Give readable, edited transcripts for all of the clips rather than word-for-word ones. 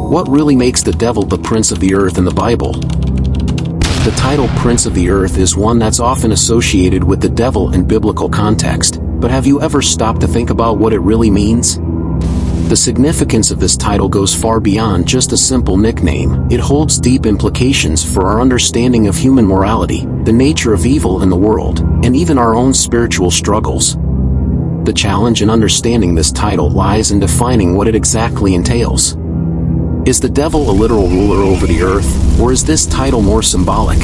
What really makes the devil the prince of the earth in the Bible? The title Prince of the Earth is one that's often associated with the devil in biblical context, but have you ever stopped to think about what it really means? The significance of this title goes far beyond just a simple nickname. It holds deep implications for our understanding of human morality, the nature of evil in the world, and even our own spiritual struggles. The challenge in understanding this title lies in defining what it exactly entails. Is the devil a literal ruler over the earth, or is this title more symbolic?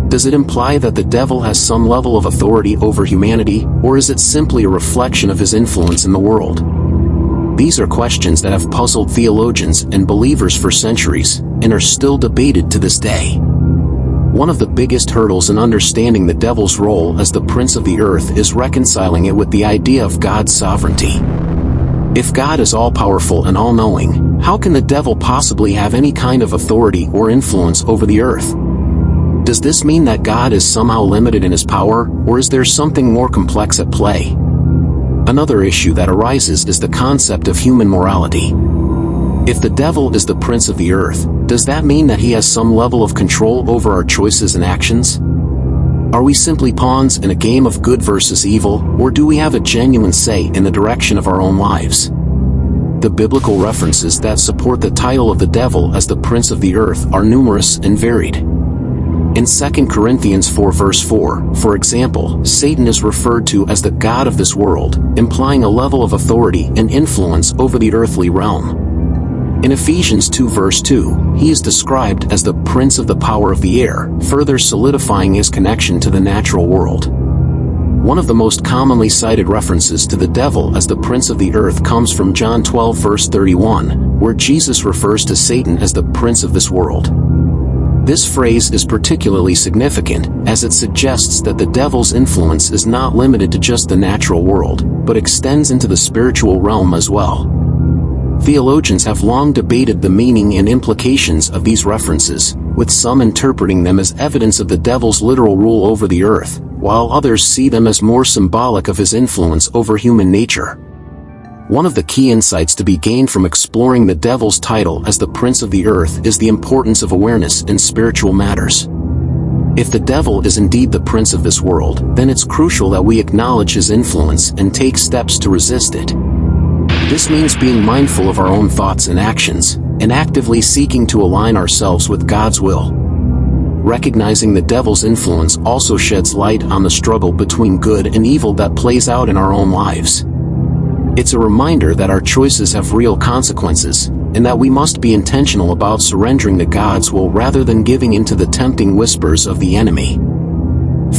Does it imply that the devil has some level of authority over humanity, or is it simply a reflection of his influence in the world? These are questions that have puzzled theologians and believers for centuries, and are still debated to this day. One of the biggest hurdles in understanding the devil's role as the prince of the earth is reconciling it with the idea of God's sovereignty. If God is all-powerful and all-knowing, how can the devil possibly have any kind of authority or influence over the earth? Does this mean that God is somehow limited in his power, or is there something more complex at play? Another issue that arises is the concept of human morality. If the devil is the prince of the earth, does that mean that he has some level of control over our choices and actions? Are we simply pawns in a game of good versus evil, or do we have a genuine say in the direction of our own lives? The biblical references that support the title of the devil as the prince of the earth are numerous and varied. In 2 Corinthians 4 verse 4, for example, Satan is referred to as the god of this world, implying a level of authority and influence over the earthly realm. In Ephesians 2 verse 2, he is described as the prince of the power of the air, further solidifying his connection to the natural world. One of the most commonly cited references to the devil as the prince of the earth comes from John 12 verse 31, where Jesus refers to Satan as the prince of this world. This phrase is particularly significant, as it suggests that the devil's influence is not limited to just the natural world, but extends into the spiritual realm as well. Theologians have long debated the meaning and implications of these references, with some interpreting them as evidence of the devil's literal rule over the earth, while others see them as more symbolic of his influence over human nature. One of the key insights to be gained from exploring the devil's title as the prince of the earth is the importance of awareness in spiritual matters. If the devil is indeed the prince of this world, then it's crucial that we acknowledge his influence and take steps to resist it. This means being mindful of our own thoughts and actions, and actively seeking to align ourselves with God's will. Recognizing the devil's influence also sheds light on the struggle between good and evil that plays out in our own lives. It's a reminder that our choices have real consequences, and that we must be intentional about surrendering to God's will rather than giving in to the tempting whispers of the enemy.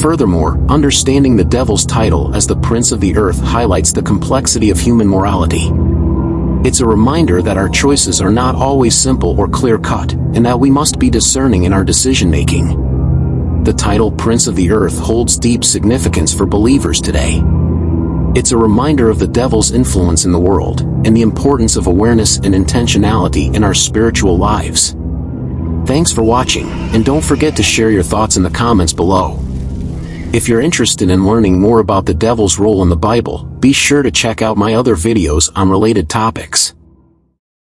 Furthermore, understanding the devil's title as the prince of the earth highlights the complexity of human morality. It's a reminder that our choices are not always simple or clear-cut, and that we must be discerning in our decision-making. The title Prince of the Earth holds deep significance for believers today. It's a reminder of the devil's influence in the world, and the importance of awareness and intentionality in our spiritual lives. Thanks for watching, and don't forget to share your thoughts in the comments below. If you're interested in learning more about the devil's role in the Bible, be sure to check out my other videos on related topics.